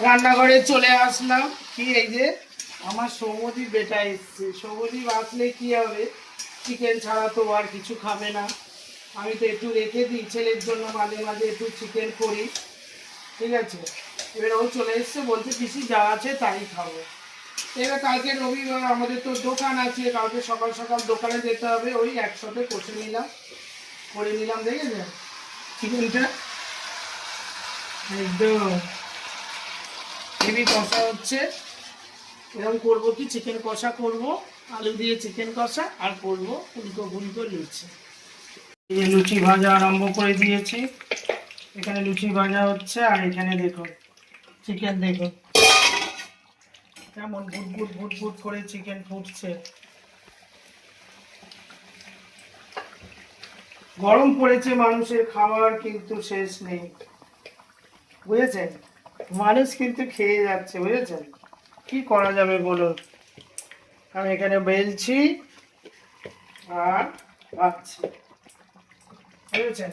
রান্নাঘরে চলে আসলাম। কি এই যে আমার সৌমদী বেটা এসছে। সৌমদী আসলে কি হবে, চিকেন ছাড়া তো আর কিছু খাবে না। আমি তো একটু রেখে দিই ছেলের জন্য, মাঝে মাঝে একটু চিকেন করি, ঠিক আছে। এবার ও চলে এসছে, বলছে পিসি যা আছে তাই খাবো। এবার কালকে রবিবার, আমাদের তো দোকান আছে, কালকে সকাল সকাল দোকানে যেতে হবে। ওই একসাথে কষে নিলাম, করে নিলাম, দেখেছেন চিকেনটা একদম হেভি কষা হচ্ছে। এরকম করবো কি, চিকেন কষা করব, আলু দিয়ে চিকেন কষা, আর করবো ফুলকো ফুলকো লুচি। এই লুচি ভাজা আরম্ভ করে দিয়েছি। এখানে লুচি ভাজা হচ্ছে, আর এখানে দেখুন চিকেন, দেখুন কেমন ভুট ভুট ভুট ভুট করে চিকেন ফুটছে। গরম পড়েছে, মানুষের খাওয়ার কিন্তু শেষ নেই, বুঝেছেন। মানুষ কিন্তু খেয়ে যাচ্ছে, বুঝেছেন। কি করা যাবে বলুন। আমি এখানে বেলছি আর ভাজছি, বুঝেছেন।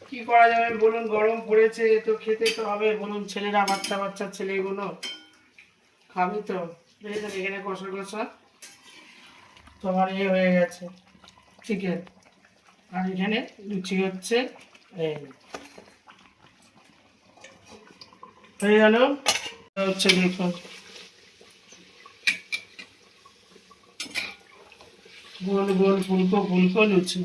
কি করা যাবে বলুন, গরম পড়েছে তো খেতে তো হবে বলুন। ছেলেরা, বাচ্চা বাচ্চা ছেলেগুলো খাবি তো, বুঝেছেন। এখানে কষা কষা তোমার হয়ে গেছে চিকেন, আর এখানে লুচি হচ্ছে, এই হয়ে গেল হচ্ছে, দেখুন গোল গোল ফুলকো ফুলকো লুচি।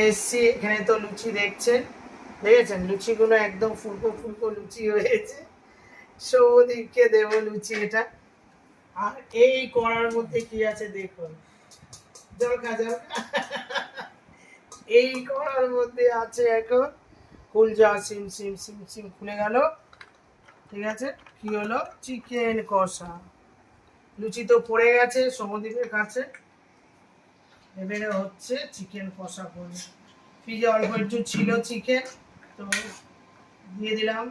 এসছি, এখানে তো লুচি দেখছেন, দেখেছেন লুচিগুলো একদম ফুলকো ফুলকো লুচি হয়েছে। সৌদিককে দেবো লুচি এটা। আর এই কড়ার মধ্যে কি আছে দেখুন, জলখা জলখা। এই কড়ার মধ্যে আছে এখন কুলজা, সিম সিম সিম সিম খুলে গেল, ঠিক আছে। কি হলো, চিকেন কষা। লুচি তো পড়ে গেছে সমদ্বীপের কাছে, এবারে হচ্ছে চিকেন কষা করে। ফ্রিজে অল্প একটু ছিল চিকেন, তো দিয়ে দিলাম।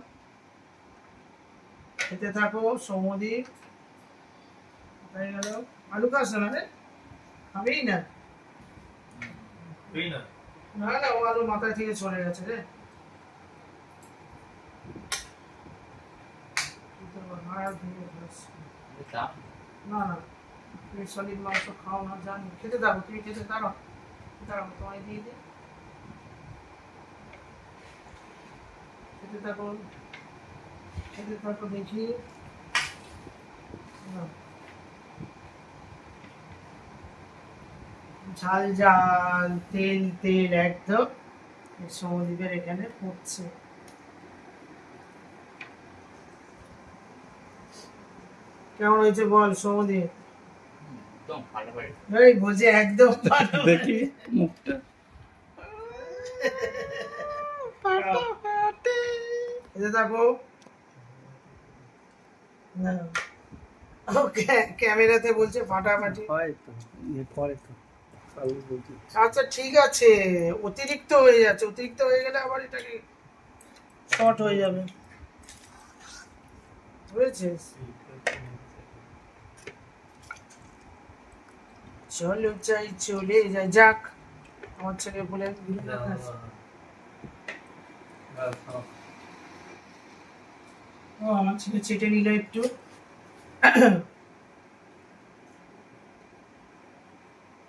খেতে থাকো সমদ্বীপ। হয়ে গেল। আলু খাস না রে, খাবেই না। না না, ও আলু মাথায় থেকে চলে গেছে রে। না না, তুমি সলিড মাংস খাও না জানি। খেতে থাকো, তুমি খেতে থাকো, দাঁড়াও তোমায় দিয়ে দিই। খেতে থাকো, খেতে থাকো দেখি। ঝাল ঝাল, তেল তেল একদম সমদ্বীপের এখানে পড়ছে। কেমন হয়েছে বল সমদ্বীপ? এই বোঝে একদম দেখি মুখটা। খেতে থাকো। ক্যামেরাতে বলছে ফাটাফাটি। আচ্ছা ঠিক আছে, অতিরিক্ত হয়ে যাচ্ছে, অতিরিক্ত হয়ে গেলে আবার এটাকে শর্ট হয়ে যাবে, বুঝেছিস। চলো চাই চলে যাই, যাক আমার ছেলে বলে ও আমার ছেলে চেটে নিল একটু।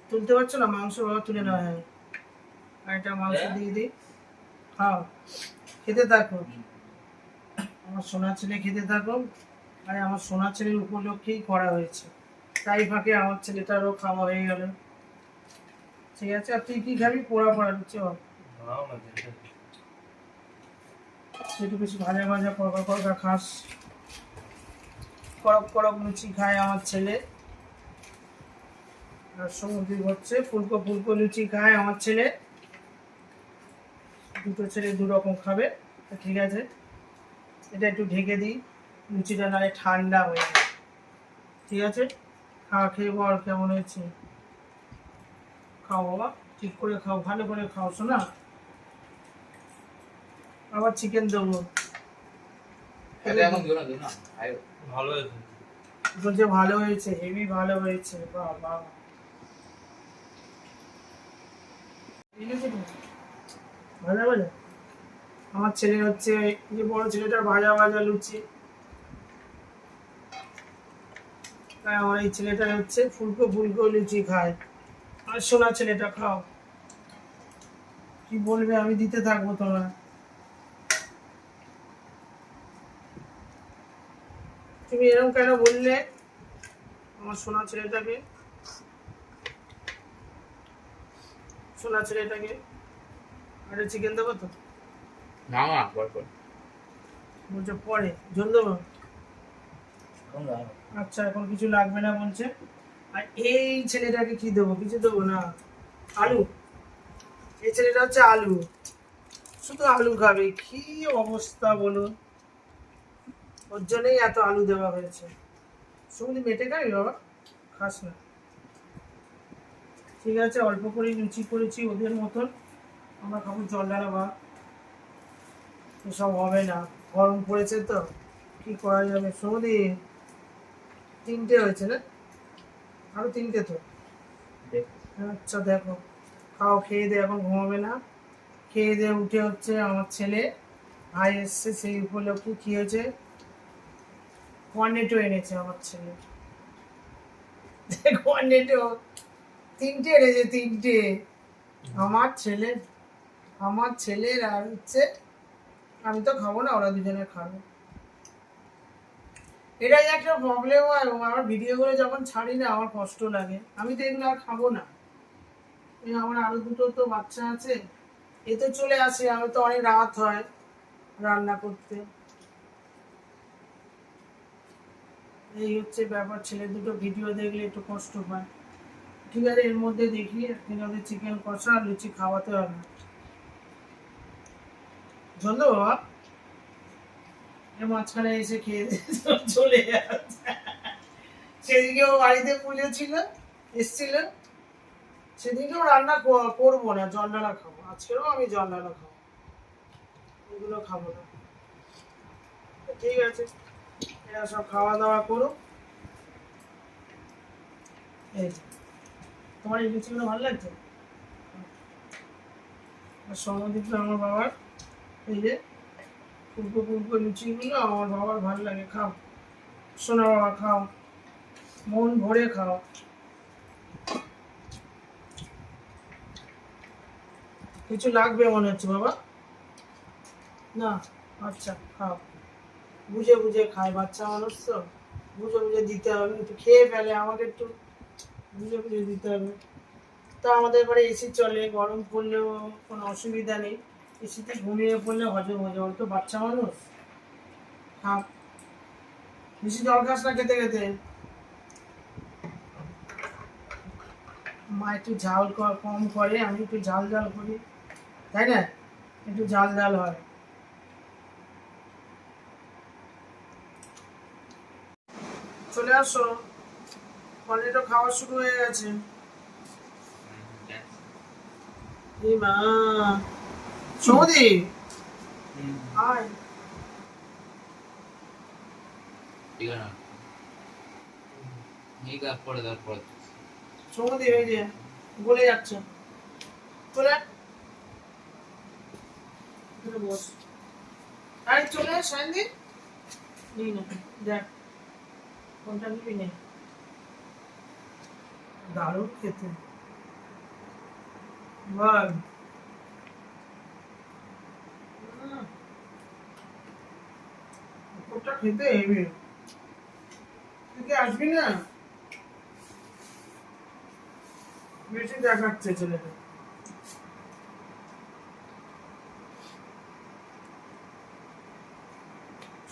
তুলতে পারছো না মাংস, বাবা তুলে নেওয়া হয়। আর একটা মাংস দিয়ে দিই, খাও, খেতে থাকো। আমার সোনা ছেলে খেতে থাকো। আর আমার সোনা ছেলের উপলক্ষেই করা হয়েছে, তাই ফাঁকে আমার ছেলেটারও খাওয়া হয়ে গেল, ঠিক আছে। আর তুই কি খাবি? পোড়া পোড়া লুচি একটু বেশি ভাজা ভাজা কড়কা কড়কা খাস। কড়ক কড়ক লুচি খায় আমার ছেলে। আর সমুদ্র হচ্ছে ফুলকো ফুলকো লুচি খায় আমার ছেলে। দুটো ছেলে দু রকম খাবে, ঠিক আছে। এটা একটু ঢেকে দিই, লুচিটা নাহলে ঠান্ডা হয়ে যায়, ঠিক আছে। খাওয়া খেয়ে বল কেমন হয়েছে। খাও বাবা, ঠিক করে খাও, ভালো করে খাও শোনা। আবার চিকেন দেবো, বলছে ভালো হয়েছে, হেভি ভালো হয়েছে, বাবা। ভাজা ভাজা আমার ছেলে হচ্ছে, যে বড় ছেলেটার ভাজা ভাজা লুচি, আর আমার এই ছেলেটা হচ্ছে ফুলকো ফুলকো লুচি খায়। আর সোনা ছেলেটা খাও, কি বলবে, আমি দিতে থাকবো তোমরা। তুমি এরকম কেন বললে আমার সোনা ছেলেটাকে, সোনা ছেলেটাকে? আরে চিকেন দেবো তো? না না পর বলছে পরে জল দেবো। আচ্ছা এখন কিছু লাগবে না বলছে। আর এই ছেলেটাকে কি দেবো? কিছু দেবো না, আলু। এই ছেলেটা হচ্ছে আলু, শুধু আলু খাবে, কি অবস্থা বলুন। ওর জন্যই এত আলু দেওয়া হয়েছে। শুধু মেটে খাবি বাবা, খাস না? ঠিক আছে, অল্প করে লুচি করেছি ওদের মতন, আমরা খাবো জল ঢালা ভাত। এসব হবে না, গরম পড়েছে তো, কি করা যাবে। সৌদি তিনটে হয়েছে না, আরো তিনটে তো। আচ্ছা দেখো, খাও, খেয়ে দিয়ে এখন ঘুমাবে না। খেয়ে দিয়ে উঠে হচ্ছে আমার ছেলে ভাই এসছে, সেই উপলক্ষে কি হয়েছে, কর্নেটো এনেছে আমার ছেলে। কর্নেটো তিনটে এনেছে, তিনটে। আমার ছেলে, আমার ছেলের আর হচ্ছে, আমি তো খাবো না, ওরা দুজনে খাবে। এটাই একটা প্রবলেম হয়, আমার ভিডিওগুলো যখন ছাড়ি না আমার কষ্ট লাগে, আমি তো এগুলো আর খাবো না। এই আমার আরো দুটো তো বাচ্চা আছে, এ তো চলে আসে, আমি তো অনেক রাত হয় রান্না করতে। এই হচ্ছে ব্যাপার, ছেলে দুটো ভিডিও দেখলে একটু কষ্ট পায়। ঠিক আছে, এর মধ্যে দেখি একদিন ওদের চিকেন কষা আর লুচি খাওয়াতে হবে। চলো বাবা, এর মাঝখানে এসে খেয়ে চলে যাচ্ছে। সেদিকেও বাড়িতে পুজো ছিল, এসছিল, সেদিকেও রান্না করবো না, জলডালা খাবো। আজকেও আমি জলডালা খাবো, এগুলো খাবো না। ঠিক আছে, এরা সব খাওয়া দাওয়া করো। এই যে, তোমার এই লুচিগুলো ভালো লাগছে? আর সমদিকে আমার বাবার এই যে ফুলকো ফুলকো লুচিগুলো আমার বাবার ভালো লাগে, খাও শোনো বাবা, খাও, মন ভরে খাও। কিছু লাগবে মনে হচ্ছে বাবা? না, আচ্ছা খাও, বুঝে বুঝে খায়, বাচ্চা মানুষ তো, বুঝে বুঝে দিতে হবে, একটু খেয়ে ফেলে, আমাকে একটু বুঝে বুঝে দিতে হবে। তা আমাদের ঘরে এসি চলে, গরম পড়লেও কোনো অসুবিধা নেই, এসিতে ঘুমিয়ে পড়লে হজম হয়ে যাবে, ওর তো বাচ্চা মানুষ। খাও, বেশি জল খাস না খেতে খেতে। মা একটু ঝাল কম করে, আমি একটু ঝাল ঝাল করি, তাই না? একটু ঝাল ঝাল হয়। চলে আসো, অলরেডি খাওয়া শুরু হয়ে গেছে। এই মা, সৌদি আয়, ঠিক আছে ঠিক আছে পরে তারপর সৌদি এই যে বলে যাচ্ছে, চলে আয়, এখানে বস। আরে চলে আয় সায়নদি, নিই না, দেখ কোনটা নিবি নে, দারুণ খেতে, বল। ওটা খেতে হেবি, তুই কি আসবি না? বেশি দেখাচ্ছে ছেলেটা।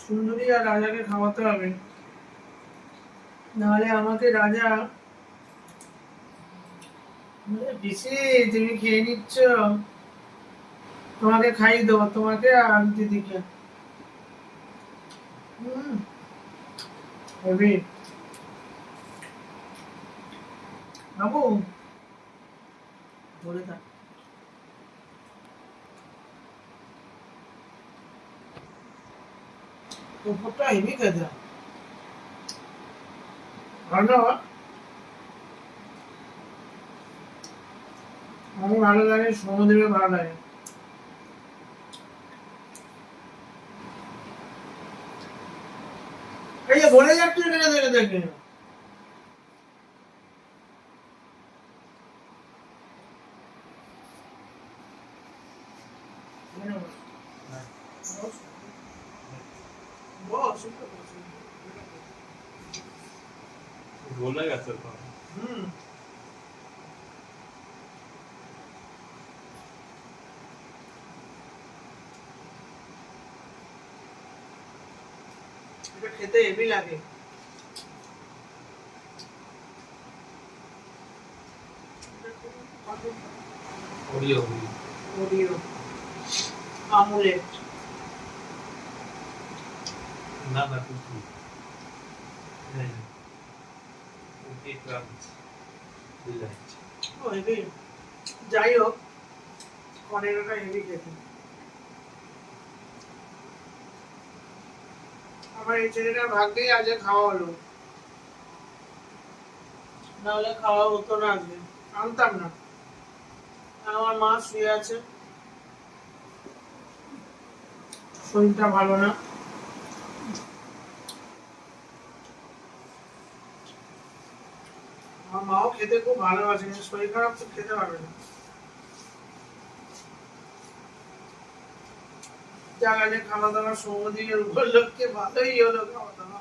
সুন্দরী আর রাজাকে খাওয়াতে হবে, নাহলে আমাকে রাজা বলে, পিসি তুমি খেয়ে নিচ্ছ, তোমাকে খাইয়ে দেবো, তোমাকে আর দিদিকে। হুম, হেবি। বাবু ধরে থাক, উপরটা হেবি খেতে, ভালো না? আমার ভালো লাগে, সমুদ্রে ভালো লাগে। ভরে যাচ্ছে এখানে দেখে দেখে। বস, বলে গেছে তো। হুম। এটা খেতে হেভি লাগে। ওরিও ওরিও আমুলের। না না কুকি হ্যাঁ কুকি ক্রাঞ্চ ডিলাইট ও হেভি। যাই হোক, পনেরোটা হেভি খেতে। আমার এই ছেলেটার ভাগ্যেই আজকে খাওয়া হলো, নাহলে খাওয়া হতো না আজকে, আনতাম না। আর আমার মা শুয়ে আছে, শরীরটা ভালো না। আমার মাও খেতে খুব ভালোবাসে, কিন্তু শরীর খারাপ তো খেতে পারবে না। জাগালে খাওয়া দাওয়া সমুদ্রের উপর লোককে ভালোই হলো খাওয়া দাওয়া।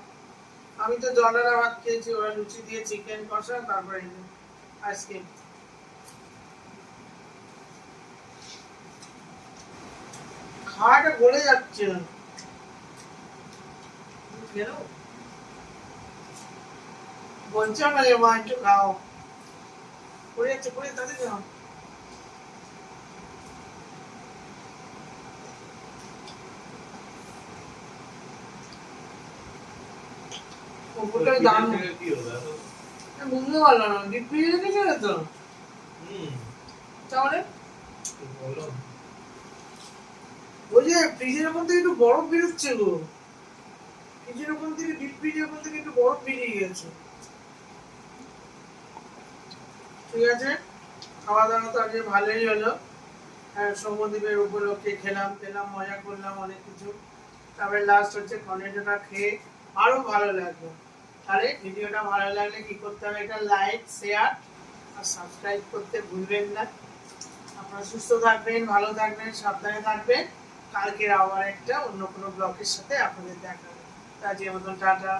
আমি তো জলের ভাত খেয়েছি, ওরা লুচি দিয়ে চিকেন কষা, তারপরে আইসক্রিম। খাওয়াটা গলে যাচ্ছে না। কেন বলছে আমাকে মা একটু খাও, পড়ে যাচ্ছে, পড়ে তাদের খাও। ওটাই দাম কি হলো বুঝতে পারলাম না, ডিপ ফ্রিজে রেখেছে তো হুম তাহলে। বলো ওই যে ফ্রিজের ওখান থেকে একটু বরফ বেরোচ্ছে গো, ফ্রিজের ওখান থেকে, ডিপ ফ্রিজের ওখান থেকে একটু বরফ বেরিয়ে গেছে। ঠিক আছে, খাওয়া দাওয়া তো আজকে ভালোই হলো। আর সমুদ্রের উপলক্ষে খেলাম খেলাম, মজা করলাম অনেক কিছু। তারপরে লাস্ট হচ্ছে কর্নেটোটা খেয়ে আরো ভালো লাগলো। তাহলে ভিডিওটা ভালো লাগলে কি করতে হবে, এটা লাইক, শেয়ার আর সাবস্ক্রাইব করতে ভুলবেন না। আপনারা সুস্থ থাকবেন, ভালো থাকবেন, সাবধানে থাকবেন। কালকের আবার একটা অন্য কোনো ব্লগের সাথে আপনাদের দেখা হবে। আজকের মতন টাটা।